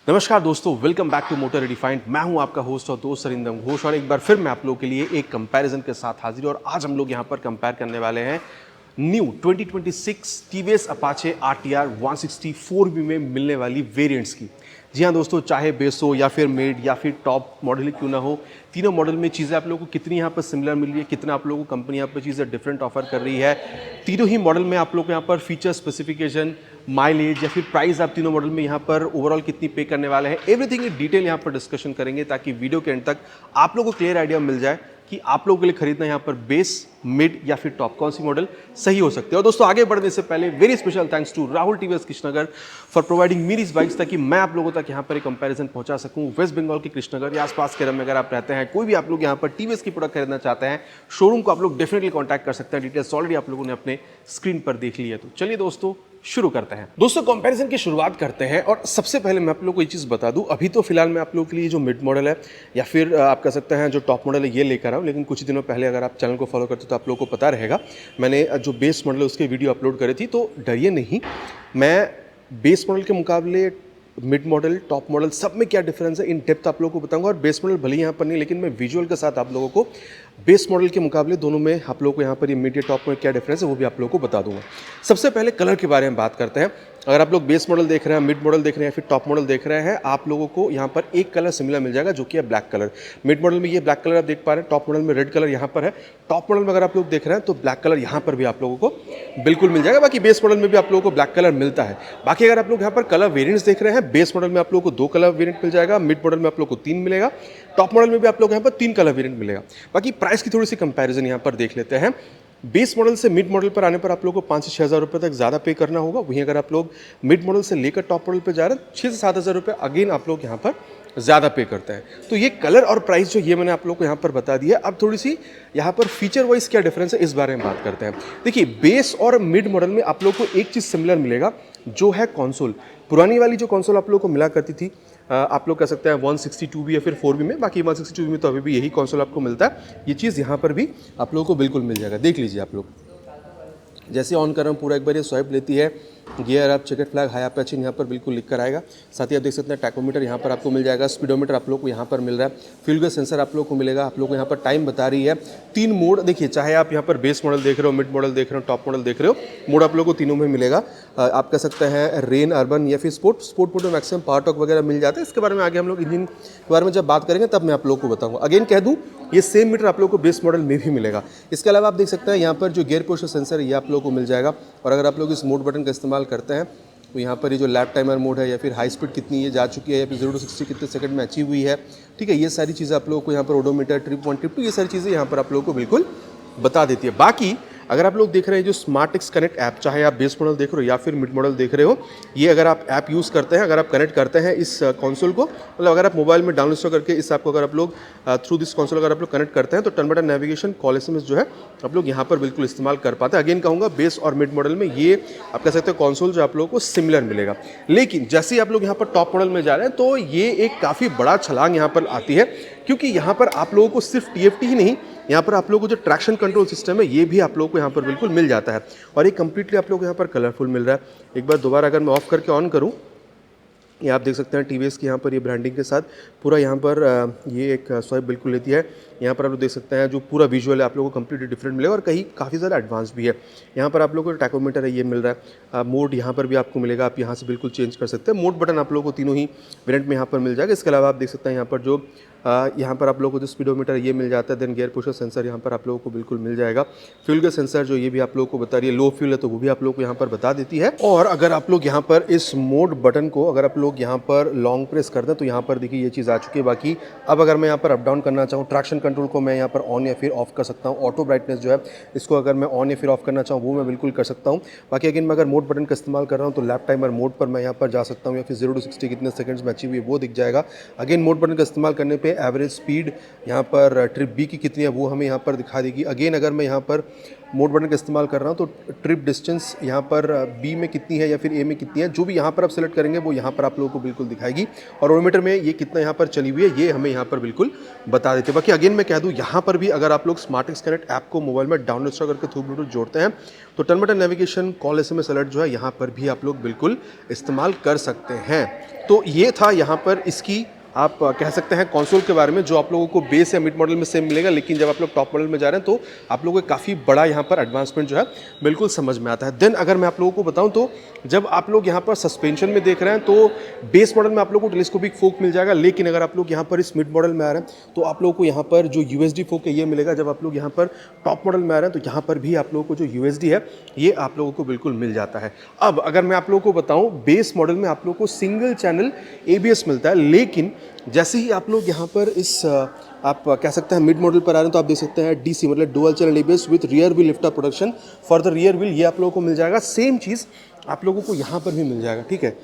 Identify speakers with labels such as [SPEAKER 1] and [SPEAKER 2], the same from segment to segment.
[SPEAKER 1] नमस्कार दोस्तों, welcome back to motor redefined. मैं हूं आपका होस्ट और दोस्त अरिंदम घोष और एक बार फिर मैं आप लोगों के लिए एक कंपैरिजन के साथ हाजिर हूं। और आज हम लोग यहां पर कंपेयर करने वाले हैं new 2026 TVS Apache RTR 160 4V में मिलने वाली वेरिएंट्स की। जी हाँ दोस्तों, चाहे बेस हो या फिर मिड या फिर टॉप मॉडल ही क्यों ना हो, तीनों मॉडल में चीज़ें आप लोगों को कितनी यहाँ पर सिमिलर मिल रही है, कितना आप लोगों को कंपनी यहाँ पर चीज़ें डिफरेंट ऑफर कर रही है। तीनों ही मॉडल में आप लोग को यहाँ पर फीचर स्पेसिफिकेशन, माइलेज या फिर प्राइस आप तीनों मॉडल में यहाँ पर ओवरऑल कितनी पे करने वाले हैं, एवरीथिंग इन डिटेल यहाँ पर डिस्कशन करेंगे ताकि वीडियो के एंड तक आप लोगों को क्लियर आइडिया मिल जाए कि आप लोगों के लिए खरीदना यहाँ पर बेस, मिड या फिर टॉप कौन सी मॉडल सही हो सकते हैं। और दोस्तों आगे बढ़ने से पहले very special thanks to Rahul TVS Krishnanagar for providing me this bikes, ताकि मैं आप लोगों तक यहाँ पर एक कंपैरिजन पहुंचा सकूं। वेस्ट बंगाल के कृष्णनगर या आसपास के में अगर आप रहते हैं, कोई भी आप लोग यहाँ पर टीवीएस की प्रोडक्ट खरीदना चाहते हैं, शोरूम को आप लोग डेफिनेटली कॉन्टैक्ट कर सकते हैं। डिटेल्स ऑलरेडी आप लोगों ने अपने स्क्रीन पर देख ली है। तो चलिए दोस्तों शुरू करते हैं। दोस्तों कंपैरिजन की शुरुआत करते हैं और सबसे पहले मैं आप लोगों को ये चीज़ बता दूं, अभी तो फिलहाल मैं आप लोगों के लिए जो मिड मॉडल है या फिर आप कह सकते हैं जो टॉप मॉडल है ये लेकर आऊँ, लेकिन कुछ दिनों पहले अगर आप चैनल को फॉलो करते तो आप लोगों को पता रहेगा मैंने जो बेस मॉडल है उसके वीडियो अपलोड करी थी। तो डरिए नहीं, मैं बेस मॉडल के मुकाबले मिड मॉडल, टॉप मॉडल सब में क्या डिफरेंस है इन डेप्थ आप लोगों को बताऊंगा। और बेस मॉडल भले यहाँ पर नहीं, लेकिन मैं विजुअल के साथ आप लोगों को बेस मॉडल के मुकाबले दोनों में आप लोगों को यहाँ पर ये मिड या टॉप में क्या डिफरेंस है वो भी आप लोगों को बता दूंगा। सबसे पहले कलर के बारे में बात करते हैं। अगर आप लोग बेस मॉडल देख रहे हैं, मिड मॉडल देख रहे हैं, फिर टॉप मॉडल देख रहे हैं, आप लोगों को यहाँ पर एक कलर सिमिलर मिल जाएगा जो कि है ब्लैक कलर। मिड मॉडल में ये ब्लैक कलर आप देख पा रहे हैं, टॉप मॉडल में रेड कलर यहाँ पर है। टॉप मॉडल में अगर आप लोग देख रहे हैं तो ब्लैक कलर यहाँ पर भी आप लोगों को बिल्कुल मिल जाएगा। बाकी बेस मॉडल में भी आप लोगों को ब्लैक कलर मिलता है। बाकी अगर आप लोग यहाँ पर कलर वेरियंट्स देख रहे हैं, बेस मॉडल में आप लोगों को 2 कलर वेरियंट मिल जाएगा, मिड मॉडल में आप लोग को 3 मिलेगा, टॉप मॉडल में भी आप लोग यहाँ पर 3 कलर वेरियंट मिलेगा। बाकी प्राइस की थोड़ी सी कंपैरिजन यहाँ पर देख लेते हैं। बेस मॉडल से मिड मॉडल पर आने पर आप लोगों को 5 से 6 हज़ार रुपये तक ज़्यादा पे करना होगा। वहीं अगर आप लोग मिड मॉडल से लेकर टॉप मॉडल पर जा रहे हैं 6 से 7 हज़ार रुपये अगेन आप लोग यहाँ पर ज़्यादा पे करते हैं। तो ये कलर और प्राइस जो ये मैंने आप लोग को यहाँ पर बता दिया। अब थोड़ी सी यहाँ पर फीचर वाइज क्या डिफरेंस है इस बारे में बात करते हैं। देखिए, बेस और मिड मॉडल में आप लोग को एक चीज़ सिमिलर मिलेगा जो है कंसोल। पुरानी वाली जो कंसोल आप लोग को मिला करती थी, आप लोग कह सकते हैं 162V या फिर 4V में, बाकी 162V में तो अभी भी यही कंसोल आपको मिलता है। ये चीज़ यहाँ पर भी आप लोगों को बिल्कुल मिल जाएगा। देख लीजिए आप लोग, जैसे ऑन कर रहा हूँ पूरा एक बार ये स्वाइप लेती है, gear up, checker flag, high Apache यहाँ पर बिल्कुल लिख कर आएगा। साथ ही आप देख सकते हैं टैकोमीटर यहाँ पर आपको मिल जाएगा, स्पीडोमीटर आप लोग को यहाँ पर मिल रहा है, फ्यूल गैस सेंसर आप लोग को मिलेगा। आप लोग को यहाँ पर टाइम बता रही है। 3 मोड देखिए, चाहे आप यहाँ पर बेस मॉडल देख रहे हो, मिड मॉडल देख रहे हो, टॉप मॉडल देख रहे हो, मोड आप लोग को तीनों में मिलेगा। आप कह सकते हैं रेन, अर्बन या फिर स्पोर्ट। स्पोर्ट मोड में मैक्सिमम पावर टॉक वगैरह मिल जाता है। इसके बारे में आगे हम लोग इंजन के बारे में जब बात करेंगे तब मैं आप लोग को बताऊँगा। अगेन कह दूँ, ये सेम मीटर आप लोग को बेस मॉडल में भी मिलेगा। इसके अलावा आप देख सकते हैं यहाँ पर जो गियर पोस्टर सेंसर है ये आप लोग को मिल जाएगा। और अगर आप लोग इस मोड बटन का इस्तेमाल करते हैं तो यहाँ पर ये जो लैप टाइमर मोड है या फिर हाई स्पीड कितनी ये जा चुकी है या फिर 0 to 60 कितने सेकंड में अचीव हुई है, ठीक है, ये सारी चीज़ें आप लोगों को यहाँ पर ओडोमीटर, ट्रिप 1 ट्रिप 2 ये सारी चीज़ें यहाँ पर आप लोगों को बिल्कुल बता देती है। बाकी अगर आप लोग देख रहे हैं जो स्मार्ट एक्स कनेक्ट ऐप, चाहे आप बेस मॉडल देख रहे हो या फिर मिड मॉडल देख रहे हो, ये अगर आप ऐप यूज़ करते हैं, अगर आप कनेक्ट करते हैं इस कंसोल को, मतलब अगर आप मोबाइल में डाउनलोड करके इस ऐप को अगर आप लोग थ्रू दिस कंसोल अगर आप लोग कनेक्ट करते हैं तो turn button navigation, call SMS जो है आप लोग यहाँ पर बिल्कुल इस्तेमाल कर पाते हैं। अगेन कहूँगा बेस और मिड मॉडल में ये आप कह सकते हैं कंसोल जो आप लोगों को सिमिलर मिलेगा। लेकिन जैसे ही आप लोग यहाँ पर टॉप मॉडल में जा रहे हैं तो ये एक काफ़ी बड़ा छलांग यहाँ पर आती है, क्योंकि यहाँ पर आप लोगों को सिर्फ टीएफटी ही नहीं, यहाँ पर आप लोगों को जो ट्रैक्शन कंट्रोल सिस्टम है ये भी आप लोगों को यहाँ पर बिल्कुल मिल जाता है। और ये कंप्लीटली आप लोगों को यहाँ पर कलरफुल मिल रहा है। एक बार दोबारा अगर मैं ऑफ करके ऑन करूँ, ये आप देख सकते हैं टीवीएस की यहाँ पर ये ब्रांडिंग के साथ पूरा यहाँ पर ये एक स्वाइप बिल्कुल लेती है। यहाँ पर आप लोग देख सकते हैं जो पूरा विजुअल है आप लोगों को कंप्लीटली डिफरेंट मिलेगा और कहीं काफ़ी ज़्यादा एडवांस भी है। यहाँ पर आप लोगों को टैकोमीटर है ये मिल रहा है। मोड यहाँ पर भी आपको मिलेगा, आप यहाँ से बिल्कुल चेंज कर सकते हैं। मोड बटन आप लोगों को तीनों ही वेरिएंट में यहाँ पर मिल जाएगा। इसके अलावा आप देख सकते हैं यहाँ पर जो यहाँ पर आप लोगों को जो स्पीडोमीटर ये मिल जाता है, देन गियर पुशर सेंसर यहाँ पर आप लोगों को बिल्कुल मिल जाएगा। फ्यूल गैस सेंसर जो ये भी आप लोगों को बता रही है, लो फ्यूल है तो वो भी आप लोगों को यहाँ पर बता देती है। और अगर आप लोग यहाँ पर इस मोड बटन को अगर आप लोग यहाँ पर लॉन्ग प्रेस कर दें तो यहाँ पर देखिए ये चीज़ आ चुकी है। बाकी अब अगर मैं यहाँ पर अप डाउन करना चाहूँ, ट्रैक्शन कंट्रोल को मैं यहाँ पर ऑन या फिर ऑफ कर सकता हूँ। ऑटो ब्राइटनेस जो है इसको अगर मैं ऑन या फिर ऑफ करना चाहूँ वो मैं बिल्कुल कर सकता हूँ। बाकी अगेन मैं अगर मोड बटन का इस्तेमाल कर रहा हूँ तो लैप टाइमर मोड पर मैं यहाँ पर जा सकता हूँ या फिर 0 to 60 कितने सेकंड्स में अचीव हुई वो दिख जाएगा। अगेन मोड बटन का इस्तेमाल करने पर हैं। एवरेज स्पीड यहाँ पर ट्रिप बी की कितनी है वो हमें यहाँ पर दिखा देगी। अगेन अगर मैं यहाँ पर मोड बटन का इस्तेमाल कर रहा हूँ तो ट्रिप डिस्टेंस यहाँ पर बी में कितनी है या फिर ए में कितनी है, जो भी यहाँ पर आप सेलेक्ट करेंगे वो यहाँ पर आप लोगों को बिल्कुल दिखाएगी। और ओडोमीटर में ये कितना यहाँ पर चली हुई है ये हमें यहाँ पर बिल्कुल बता देते हैं। बाकी अगेन मैं कह दूँ, यहाँ पर भी अगर आप लोग स्मार्टएक्स कनेक्ट ऐप को मोबाइल में डाउनलोड करके थ्रू ब्लूटूथ जोड़ते हैं तो turn button navigation, call, SMS alert जो है यहाँ पर भी आप लोग बिल्कुल इस्तेमाल कर सकते हैं। तो ये था यहाँ पर इसकी आप कह सकते हैं कंसोल के बारे में, जो आप लोगों को बेस या मिड मॉडल में सेम मिलेगा, लेकिन जब आप लोग टॉप मॉडल में जा रहे हैं तो आप लोगों को काफ़ी बड़ा यहाँ पर एडवांसमेंट जो है बिल्कुल समझ में आता है। देन अगर मैं आप लोगों को बताऊं तो जब आप लोग यहाँ पर सस्पेंशन में देख रहे हैं तो बेस मॉडल में आप लोगों को टेलीस्कोपिक फोक मिल जाएगा, लेकिन अगर आप लोग यहाँ पर इस मिड मॉडल में आ रहे हैं तो आप लोगों को यहाँ पर जो USD फोक है ये मिलेगा। जब आप लोग यहाँ पर टॉप मॉडल में आ रहे हैं तो यहाँ पर भी आप लोगों को जो USD है ये आप लोगों को बिल्कुल मिल जाता है। अब अगर मैं आप लोगों को बताऊँ, बेस मॉडल में आप लोगों को सिंगल चैनल ABS मिलता है, लेकिन जैसे ही आप लोग यहाँ पर इस आप कह सकते हैं मिड मॉडल पर आ रहे हैं तो आप देख सकते हैं DC मतलब dual channel ABS with rear wheel lift up production for the rear wheel, ये आप लोगों को मिल जाएगा। सेम चीज़ आप लोगों को यहाँ पर भी मिल जाएगा, ठीक है,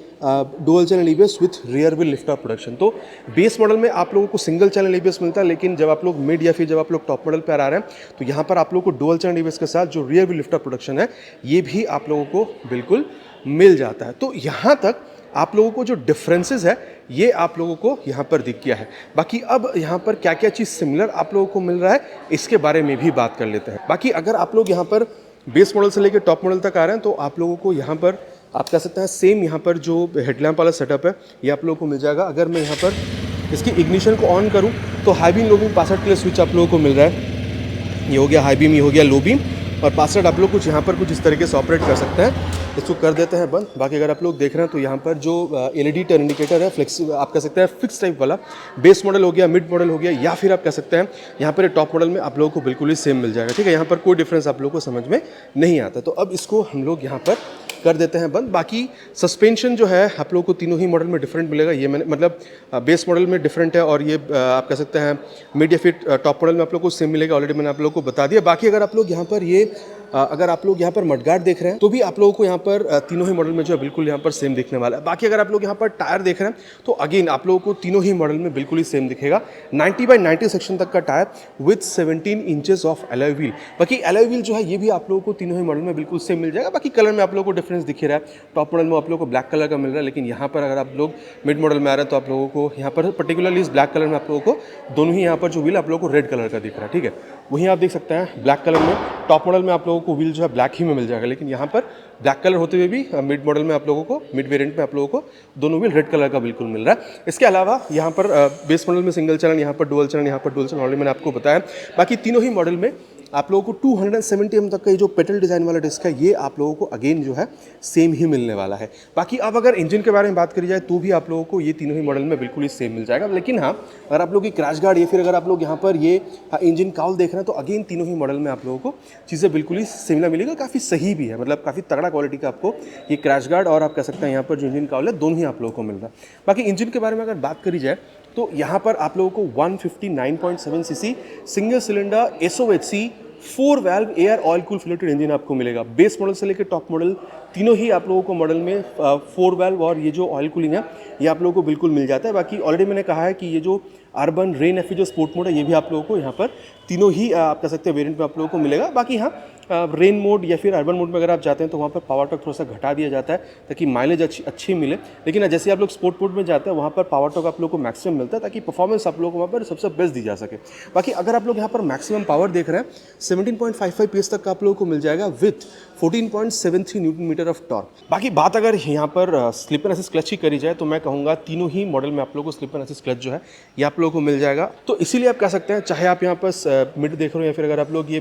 [SPEAKER 1] dual channel ABS with rear wheel lift up production. तो बेस मॉडल में आप लोगों को सिंगल चैनल ABS मिलता है, लेकिन जब आप लोग मिड या फिर जब आप लोग टॉप मॉडल पर आ रहे हैं तो यहाँ पर आप लोगों को डुअल चैनल ABS के साथ जो rear wheel lift up production है ये भी आप लोगों को बिल्कुल मिल जाता है। तो यहाँ तक आप लोगों को जो डिफरेंसेस है ये आप लोगों को यहाँ पर दिख गया है। बाकी अब यहाँ पर क्या क्या चीज़ सिमिलर आप लोगों को मिल रहा है इसके बारे में भी बात कर लेते हैं। बाकी अगर आप लोग यहाँ पर बेस मॉडल से लेकर टॉप मॉडल तक आ रहे हैं तो आप लोगों को यहाँ पर आप कह सकते हैं सेम यहाँ पर जो हेडलैम्प वाला सेटअप है ये आप लोगों को मिल जाएगा। अगर मैं यहाँ पर इसकी इग्निशन को ऑन करूँ तो high beam low beam password के लिए स्विच आप लोगों को मिल रहा है। ये हो गया हाई बीम, ये हो गया लो बीम, और पासवर्ड आप लोग कुछ यहाँ पर कुछ इस तरीके से ऑपरेट कर सकते हैं। इसको कर देते हैं बंद। बाकी अगर आप लोग देख रहे हैं तो यहाँ पर जो LED टर्न इंडिकेटर है फ्लेक्स आप कह सकते हैं फिक्स टाइप वाला, बेस मॉडल हो गया, मिड मॉडल हो गया, या फिर आप कह सकते हैं यहाँ पर टॉप मॉडल में आप लोगों को बिल्कुल ही सेम मिल जाएगा, ठीक है। यहाँ पर कोई डिफरेंस आप लोगों को समझ में नहीं आता। तो अब इसको हम लोग यहाँ पर कर देते हैं बंद। बाकी सस्पेंशन जो है आप लोगों को तीनों ही मॉडल में डिफरेंट मिलेगा। ये मैंने मतलब बेस मॉडल में डिफरेंट है और ये आप कह सकते हैं मिड या फिर टॉप मॉडल में आप लोग को सेम मिलेगा। ऑलरेडी मैंने आप लोगों को बता दिया। बाकी अगर आप लोग यहाँ पर ये अगर आप लोग यहाँ पर मडगार्ड देख रहे हैं तो भी आप लोगों को यहाँ पर तीनों ही मॉडल में जो है बिल्कुल यहाँ पर सेम दिखने वाला है। बाकी अगर आप लोग यहाँ पर टायर देख रहे हैं तो अगेन आप लोगों को तीनों ही मॉडल में बिल्कुल ही सेम दिखेगा। 90/90 सेक्शन तक का tyre with 17 inches of alloy wheel. बाकी एलॉय व्हील जो है ये भी आप लोगों को तीनों ही मॉडल में बिल्कुल सेम मिल जाएगा। बाकी कलर में आप लोगों को डिफरेंस दिख रहा है, टॉप मॉडल में आप लोगों को ब्लैक कलर का मिल रहा है, लेकिन यहाँ पर अगर आप लोग मिड मॉडल में आ रहे हैं तो आप लोगों को यहाँ पर पर्टिकुलरली इस ब्लैक कलर में आप लोगों को दोनों ही यहाँ पर जो व्हील आप लोगों को रेड कलर का दिख रहा है, ठीक है। वहीं आप देख सकते हैं ब्लैक कलर में टॉप मॉडल में आप लोगों को व्हील जो है ब्लैक ही में मिल जाएगा, लेकिन यहाँ पर ब्लैक कलर होते हुए भी मिड मॉडल में आप लोगों को, मिड वेरिएंट में आप लोगों को दोनों व्हील रेड कलर का बिल्कुल मिल रहा है। इसके अलावा यहाँ पर बेस मॉडल में सिंगल चैनल, यहाँ पर डुअल चैनल, यहाँ पर डुअल चैनल ऑलरेडी मैंने आपको बताया। बाकी तीनों ही मॉडल में आप लोगों को 270 mm तक का ये जो पेटल डिज़ाइन वाला डिस्क है ये आप लोगों को अगेन जो है सेम ही मिलने वाला है। बाकी अब अगर इंजन के बारे में बात करी जाए तो भी आप लोगों को ये तीनों ही मॉडल में बिल्कुल ही सेम मिल जाएगा। लेकिन हाँ, अगर आप लोग ये क्रैश गार्ड या फिर अगर आप लोग यहाँ पर ये इंजन काउल देख रहे हैं तो अगेन तीनों ही मॉडल में आप लोगों को चीज़ें बिल्कुल ही सिमिलर मिलेगा। काफ़ी सही भी है, मतलब काफ़ी तगड़ा क्वालिटी का आपको ये क्रैश गार्ड और आप कह सकते हैं यहाँ पर जो इंजन काउल है दोनों ही आप लोगों को मिल रहा है। बाकी इंजन के बारे में अगर बात करी जाए तो यहाँ पर आप लोगों को 159.7 cc single cylinder SOHC 4 valve air oil cool फिलेटेड इंजन आपको मिलेगा। बेस मॉडल से लेकर टॉप मॉडल तीनों ही आप लोगों को मॉडल में 4 वाल्व और ये जो ऑयल कूलिंग है ये आप लोगों को बिल्कुल मिल जाता है। बाकी ऑलरेडी मैंने कहा है कि ये जो अर्बन रेन एफी जो स्पोर्ट मोड है ये भी आप लोगों को यहाँ पर तीनों ही आप कह सकते हैं वेरिएंट में आप लोगों को मिलेगा। बाकी हाँ, रेन मोड या फिर अर्बन मोड में अगर आप जाते हैं तो वहाँ पर पावर टॉर्क थोड़ा सा घटा दिया जाता है ताकि माइलेज अच्छी मिले। लेकिन जैसे आप लोग स्पोर्ट मोड में जाते हैं वहाँ पर पावर टॉर्क आप लोगों को मैक्सिमम मिलता है ताकि परफॉर्मेंस आप लोगों को वहाँ पर सबसे बेस्ट दी जा सके। बाकी अगर आप लोग यहाँ पर मैक्सिमम पावर देख रहे हैं 17.55 PS तक का आप लोगों को मिल जाएगा with 14.73 newton metre of torque. बाकी बात अगर यहाँ पर स्लिप एंड असिस्ट क्लच की करी जाए तो मैं कहूँगा तीनों ही मॉडल में आप लोगों को स्लिप एंड असिस्ट क्लच जो है ये आप लोगों को मिल जाएगा। तो इसीलिए आप कह सकते हैं चाहे आप यहाँ पर मिड देख रहे हो या फिर अगर आप लोग ये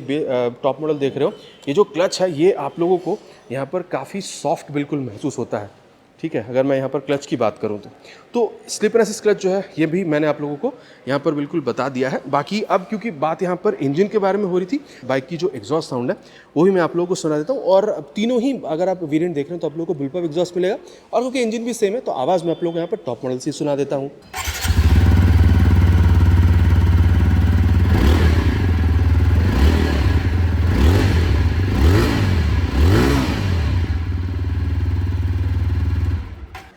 [SPEAKER 1] टॉप मॉडल देख रहे हो, ये जो क्लच है ये आप लोगों को यहाँ पर काफ़ी सॉफ्ट बिल्कुल महसूस होता है, ठीक है। अगर मैं यहाँ पर क्लच की बात करूँ तो स्लिप एंड असिस्ट क्लच जो है ये भी मैंने आप लोगों को यहाँ पर बिल्कुल बता दिया है। बाकी अब क्योंकि बात यहाँ पर इंजन के बारे में हो रही थी, बाइक की जो एग्जॉस्ट साउंड है वो भी मैं आप लोगों को सुना देता हूँ। और तीनों ही अगर आप वेरिएंट देख रहे हैं तो आप लोगों को बुलपुप एग्जॉस्ट मिलेगा और क्योंकि इंजन भी सेम है तो आवाज़ मैं आप लोगों को यहाँ पर टॉप मॉडल से सुना देता हूँ।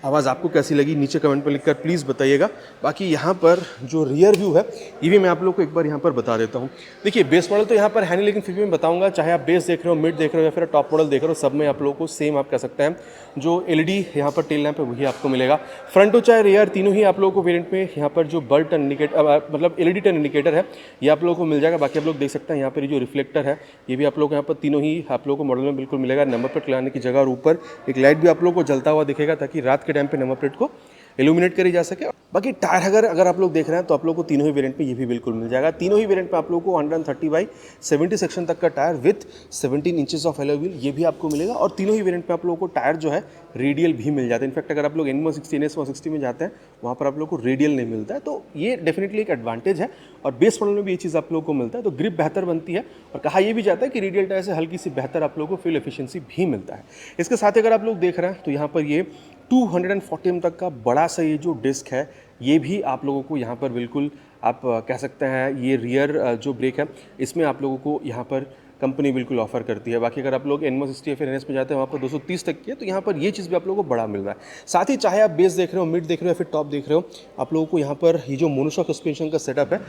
[SPEAKER 1] आवाज़ आपको कैसी लगी नीचे कमेंट पर लिखकर प्लीज़ बताइएगा। बाकी यहाँ पर जो रियर व्यू है ये भी मैं आप लोग को एक बार यहाँ पर बता देता हूँ। देखिए बेस मॉडल तो यहाँ पर है नहीं, लेकिन फिर भी मैं बताऊँगा, चाहे आप बेस देख रहे हो, मिड देख रहे हो या फिर टॉप मॉडल देख रहे हो, सब में आप लोगों को सेम आप कह सकते हैं जो LED यहाँ पर टेल लैंप है वही आपको मिलेगा। फ्रंट हो चाहे रियर, तीनों ही आप लोगों को वेरिएंट में यहाँ पर जो बल्ब टर्न इंडिकेटर मतलब LED टर्न इंडिकेटर है ये आप लोगों को मिल जाएगा। बाकी आप लोग देख सकते हैं यहाँ पर जो रिफ्लेक्टर है ये भी आप लोग यहाँ पर तीनों ही आप लोगों को मॉडल में बिल्कुल मिलेगा। नंबर प्लेट लगाने की जगह और ऊपर एक लाइट भी आप लोगों को जलता हुआ दिखेगा ताकि रात के टाइम पे नंबर प्लेट को इल्यूमिनेट करी जा सके। बाकी टायर अगर आप लोग देख रहे हैं तो आप लोगों को तीनों ही वेरिएंट में ये भी बिल्कुल मिल जाएगा। तीनों ही वेरिएंट में आप लोगों को 130/70 सेक्शन तक का tyre with 17 inches of alloy wheel ये भी आपको मिलेगा। और तीनों ही वेरिएंट में आप लोगों को टायर जो है रेडियल भी मिल जाता है। इनफैक्ट अगर आप लोग N160 NS160 में जाते हैं वहाँ पर आप लोग को रेडियल नहीं मिलता है, तो ये डेफिनेटली एक एडवांटेज है। और बेस मॉडल में भी ये चीज़ आप लोगों को मिलता है, तो ग्रिप बेहतर बनती है। और कहा यह भी जाता है कि रेडियल टायर से हल्की सी बेहतर आप लोगों को फ्यूल एफिशिएंसी भी मिलता है। इसके साथ ही अगर आप लोग देख रहे हैं तो यहाँ पर ये 240 mm तक का बड़ा सा ये जो डिस्क है ये भी आप लोगों को यहाँ पर बिल्कुल आप कह सकते हैं ये रियर जो ब्रेक है इसमें आप लोगों को यहाँ पर कंपनी बिल्कुल ऑफर करती है। बाकी अगर आप लोग N160 या फिर NS में जाते हैं वहाँ पर 230 तक की है, तो यहाँ पर ये चीज़ भी आप लोगों को बड़ा मिल रहा है। साथ ही चाहे आप बेस देख रहे हो, मिड देख रहे हो या फिर टॉप देख रहे हो, आप लोगों को यहाँ पर ये जो मोनोशॉक सस्पेंशन का सेटअप है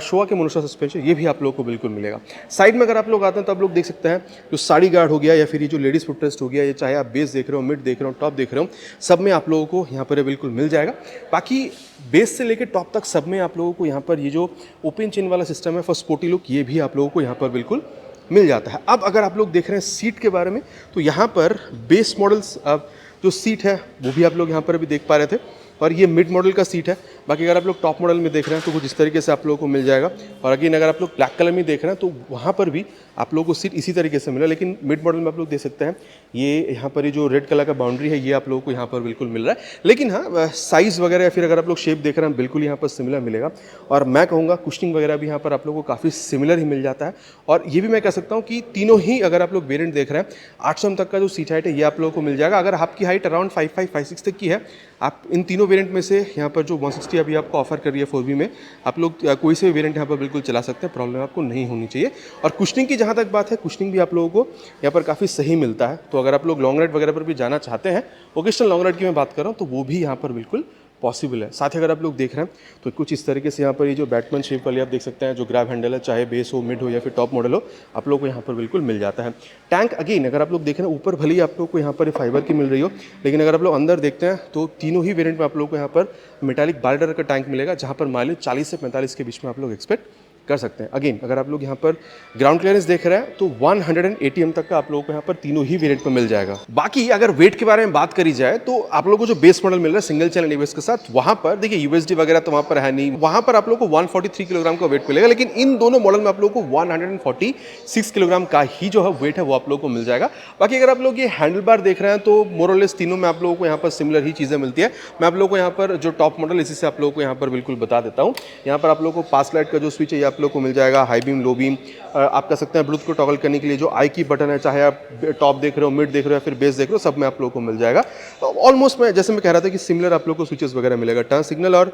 [SPEAKER 1] शोआ के मोनोशॉक सस्पेंशन ये भी आप लोगों को बिल्कुल मिलेगा। साइड में अगर आप लोग आते हैं तो आप लोग देख सकते हैं जो साड़ी गार्ड हो गया या फिर ये जो लेडीज़ फुटरेस्ट हो गया, ये चाहे आप बेस देख रहे हो, मिड देख रहे हो, टॉप देख रहे हो, सब में आप लोगों को यहाँ पर बिल्कुल मिल जाएगा। बाकी बेस से लेकर टॉप तक सब में आप लोगों को यहाँ पर ये जो ओपन चेन वाला सिस्टम है फॉर स्पोर्टी लुक ये भी आप लोगों को यहाँ पर बिल्कुल मिल जाता है। अब अगर आप लोग देख रहे हैं सीट के बारे में तो यहाँ पर बेस मॉडल्स जो सीट है वो भी आप लोग यहाँ पर अभी देख पा रहे थे, और ये मिड मॉडल का सीट है। बाकी अगर आप लोग टॉप मॉडल में देख रहे हैं तो कुछ इस तरीके से आप लोगों को मिल जाएगा। और अगेन अगर आप लोग ब्लैक कलर में देख रहे हैं तो वहाँ पर भी आप लोगों को सीट इसी तरीके से मिला, लेकिन मिड मॉडल में आप लोग देख सकते हैं ये यहाँ पर ये जो रेड कलर का बाउंड्री है ये आप लोगों को यहाँ पर बिल्कुल मिल रहा है। लेकिन हाँ साइज़ वगैरह या फिर अगर आप लोग शेप देख रहे हैं बिल्कुल यहाँ पर सिमिलर मिलेगा। और मैं कहूँगा कुशनिंग वगैरह भी यहाँ पर आप लोगों को काफ़ी सिमिलर ही मिल जाता है। और ये भी मैं कह सकता हूँ कि तीनों ही अगर आप लोग वेरिएंट देख रहे हैं 800 तक का जो सीट हाइट है ये आप लोगों को मिल जाएगा। अगर आपकी हाइट अराउंड 5'5", 5'6" तक की है, आप इन तीनों वेरिएंट में से यहाँ पर जो 160 अभी आपको ऑफर कर रही है 4V में, आप लोग कोई से भी वेरिएंट यहाँ पर बिल्कुल चला सकते हैं, प्रॉब्लम आपको नहीं होनी चाहिए। और कुशनिंग की जहाँ तक बात है, कुशनिंग भी आप लोगों को यहाँ पर काफ़ी सही मिलता है। तो अगर आप लोग लॉन्ग राइड वगैरह पर भी जाना चाहते हैं, ओकेशनल लॉन्ग राइड की मैं बात कर रहा हूँ, तो वो भी यहाँ पर बिल्कुल पॉसिबल है। साथ ही अगर आप लोग देख रहे हैं तो कुछ इस तरीके से यहाँ पर ये जो बैटमैन शेप वाली आप देख सकते हैं जो ग्रैब हैंडल है, चाहे बेस हो, मिड हो या फिर टॉप मॉडल हो, आप लोग को यहाँ पर बिल्कुल मिल जाता है। टैंक अगेन अगर आप लोग देख रहे हैं ऊपर भले ही आप लोग को यहाँ पर फाइबर की मिल रही हो, लेकिन अगर आप लोग अंदर देखते हैं तो तीनों ही वेरिएंट में आप लोग को यहाँ पर मेटालिक बारडर का टैंक मिलेगा, जहाँ पर माइलेज 40 से 45 के बीच में आप लोग एक्सपेक्ट कर सकते हैं। अगेन अगर आप लोग यहाँ पर ग्राउंड क्लियरेंस देख रहे हैं तो 180 mm तक का आप लोगों को यहाँ पर तीनों ही वेरिएंट में मिल जाएगा। बाकी अगर वेट के बारे में बात करी जाए तो आप लोगों को जो बेस मॉडल मिल रहा है सिंगल चैनल ABS के साथ, वहाँ पर देखिए USD वगैरह तो वहाँ पर है नहीं, वहाँ पर आप लोग को 143 किलोग्राम का वेट मिलेगा। लेकिन इन दोनों मॉडल में आप लोग को 146 किलोग्राम का ही जो है वेट है वो आप लोग को मिल जाएगा। बाकी अगर आप लोग ये हैंडल बार देख रहे हैं तो मोरलेस तीनों में आप लोगों को यहाँ पर सिमिलर ही चीज़ें मिलती है। मैं आप लोग को यहाँ पर जो टॉप मॉडल इसी से आप लोगों को यहाँ पर बिल्कुल बता देता हूँ। यहाँ पर आप लोग को पास लाइट का जो स्विच है ये आप लोग को मिल जाएगा, हाई बीम, लो बीम, आप कह सकते हैं ब्लूटूथ को टॉगल करने के लिए जो आई की बटन है, चाहे आप टॉप देख रहे हो, मिड देख रहे हो या फिर बेस देख रहे हो, सब में आप लोगों को मिल जाएगा। तो ऑलमोस्ट मैं जैसे मैं कह रहा था कि सिमिलर आप लोगों को स्विचेस वगैरह मिलेगा। टर्न सिग्नल और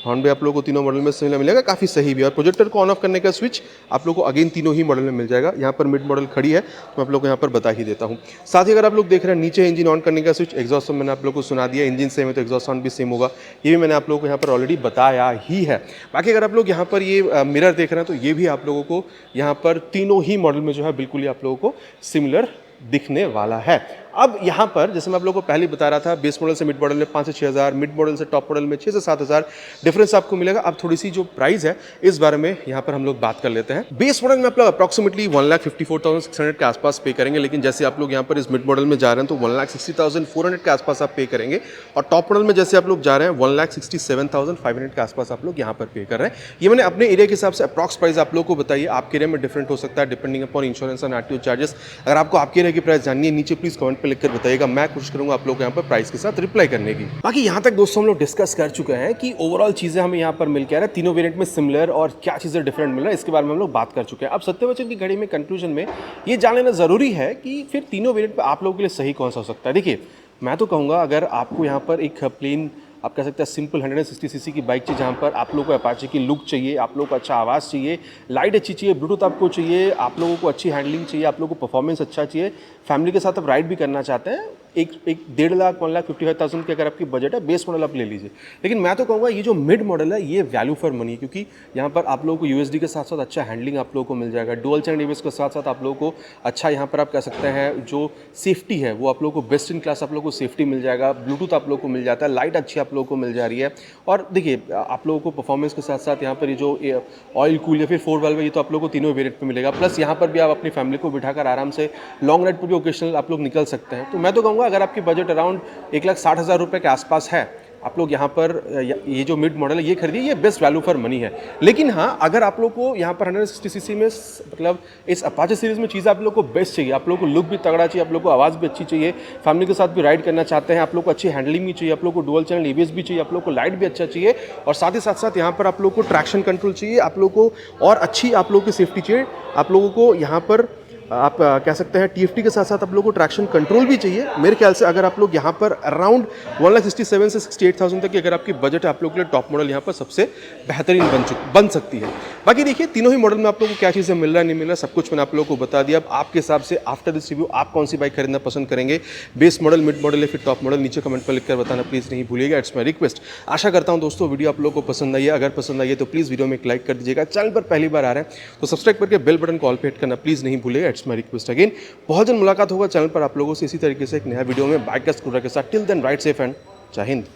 [SPEAKER 1] हॉर्न भी आप लोगों को तीनों मॉडल में सिमिलर मिलेगा, काफ़ी सही भी। और प्रोजेक्टर को ऑन ऑफ करने का स्विच आप लोगों को अगेन तीनों ही मॉडल में मिल जाएगा। यहाँ पर मिड मॉडल खड़ी है तो मैं आप लोगों को यहाँ पर बता ही देता हूँ। साथ ही अगर आप लोग देख रहे हैं नीचे इंजन ऑन करने का स्विच, एग्जॉस्ट फैन मैंने आप लोगों को सुना दिया, इंजन सेम है तो एग्जॉस्ट फैन भी सेम होगा, ये भी मैंने आप लोगों को यहाँ पर ऑलरेडी बताया ही है। बाकी अगर आप लोग यहाँ पर ये मिरर देख रहे हैं तो ये भी आप लोगों को यहाँ पर तीनों ही मॉडल में जो है बिल्कुल ही आप लोगों को सिमिलर दिखने वाला है। अब यहाँ पर जैसे मैं आप लोगों को पहले बता रहा था, बेस मॉडल से मिड मॉडल में 5 से 6 हज़ार, मिड मॉडल से टॉप मॉडल में 6 से 7 हज़ार डिफरेंस आपको मिलेगा। अब थोड़ी सी जो प्राइस है इस बारे में यहाँ पर हम लोग बात कर लेते हैं। बेस मॉडल में आप लोग अप्रॉक्सिमेटली 1,54,600 के आसपास पे करेंगे, लेकिन जैसे आप लोग यहाँ पर इस मिड मॉडल में जा रहे हैं तो 1,60,400 के आसपास आप पे करेंगे। और टॉप मॉडल में जैसे आप लोग जा रहे हैं 1,67,500 के आसपास आप लोग यहाँ पर पे कर रहे हैं। ये मैंने अपने एरिया के हिसाब से अप्रॉक्स प्राइस आप लोग को बताइए, आपके एरिया में डिफरेंट हो सकता है depending upon insurance and RTO charges. अगर आपको आपके एरिया की प्राइस जाननी है नीचे प्लीज कमेंट पे लिखकर बताइएगा, मैं कोशिश करूंगा आप लोग यहाँ पर प्राइस के साथ रिप्लाई करने की। बाकी यहाँ तक दोस्तों हम लोग डिस्कस कर चुके हैं कि ओवरऑल चीजें हमें यहाँ पर मिल के आ रहा है, तीनों वेरिएंट में सिमिलर और क्या चीजें डिफरेंट मिल रहा है इसके बारे में हम लोग बात कर चुके हैं। अब सत्यवचन की घड़ी में कंक्लूजन में ये जान लेना जरूरी है कि फिर तीनों वेरिएंट पर आप लोगों के लिए सही कौन सा हो सकता है। देखिए मैं तो कहूँगा अगर आपको यहाँ पर एक प्लेन आप कह सकते हैं सिंपल 160 सीसी की बाइक चाहिए जहाँ पर आप लोगों को अपाचे की लुक चाहिए, आप लोगों को अच्छा आवाज़ चाहिए, लाइट अच्छी चाहिए, ब्लूटूथ आपको चाहिए, आप लोगों को अच्छी हैंडलिंग चाहिए, आप लोगों को परफॉर्मेंस अच्छा चाहिए, फैमिली के साथ आप राइड भी करना चाहते हैं, एक 1.5 लाख 1,55,000 की अगर आपकी बजट है, बेस मॉडल आप ले लीजिए। लेकिन मैं तो कहूँगा ये जो मिड मॉडल है ये वैल्यू फॉर मनी है, क्योंकि यहाँ पर आप लोगों को यूएसडी के साथ साथ अच्छा हैंडलिंग आप लोगों को मिल जाएगा, डुअल चैनल एबीएस के साथ साथ आप लोगों को अच्छा यहाँ पर आप कह सकते हैं जो सेफ्टी है वो आप लोगों को बेस्ट इन क्लास आप लोगों को सेफ्टी मिल जाएगा, ब्लूटूथ आप लोगों को मिल जाता है, लाइट अच्छी आप लोगों को मिल जा रही है। और देखिए आप लोगों को परफॉर्मेंस के साथ साथ यहाँ पर ये जो ऑयल कूल या फिर 4 वाल्व है ये तो आप लोगों को तीनों वेरिएंट पे मिलेगा। प्लस यहाँ पर भी आप अपनी फैमिली को बिठाकर आराम से लॉन्ग राइड पर भी ओकेशनल आप लोग निकल सकते हैं। तो मैं तो कहूँगा अगर आपकी बजट अराउंड 1,60,000 रुपये के आसपास है, आप लोग यहाँ पर ये जो मिड मॉडल है ये खरीदिए, ये बेस्ट वैल्यू फॉर मनी है। लेकिन हाँ, अगर आप लोग को यहाँ पर 160 सीसी में मतलब इस अपाचे सीरीज में चीज़ आप लोग को बेस्ट चाहिए, आप लोग को लुक भी तगड़ा चाहिए, आप लोग को आवाज़ भी अच्छी चाहिए, फैमिली के साथ भी राइड करना चाहते हैं, आप लोग को अच्छी हैंडलिंग भी चाहिए, आप लोग को डुअल चैनल एबीएस भी चाहिए, आप लोग को लाइट भी अच्छा चाहिए, और साथ ही साथ यहाँ पर आप लोग को ट्रैक्शन कंट्रोल चाहिए, आप लोग को और अच्छी आप लोग की सेफ्टी चाहिए, आप लोगों को यहाँ पर आप कह सकते हैं टीएफटी के साथ साथ आप लोगों को ट्रैक्शन कंट्रोल भी चाहिए। मेरे ख्याल से अगर आप लोग यहाँ पर अराउंड 1,67,000 से 68,000 तक की अगर आपकी बजट है, आप लोगों के लिए टॉप मॉडल यहाँ पर सबसे बेहतरीन बन सकती है। बाकी देखिए तीनों ही मॉडल में आप लोगों को क्या चीज़ें मिल रहा है नहीं मिल रहा है सब कुछ मैंने आप लोगों को बता दिया। अब आपके हिसाब से आफ्टर दिस रिव्यू आप कौन सी बाइक खरीदना पसंद करेंगे, बेस मॉडल, मिड मॉडल या फिर टॉप मॉडल, नीचे कमेंट पर लिखकर बताना प्लीज़ नहीं भूलिएगा, इट्स माई रिक्वेस्ट। आशा करता हूँ दोस्तों वीडियो आप लोगों को पसंद आई है, अगर पसंद आई है तो प्लीज़ वीडियो में एक लाइक कर दीजिएगा, चैनल पर पहली बार आ रहे हैं तो सब्सक्राइब करके बेल बटन कॉल पे हिट करना प्लीज़ नहीं भूलिएगा, इट्स माई रिक्वेस्ट। अगेन बहुत जल्द मुलाकात होगा चैनल पर आप लोगों से इसी तरीके से एक नया वीडियो में बाइक का स्कूटर के साथ। Till then ride safe and Jai Hind.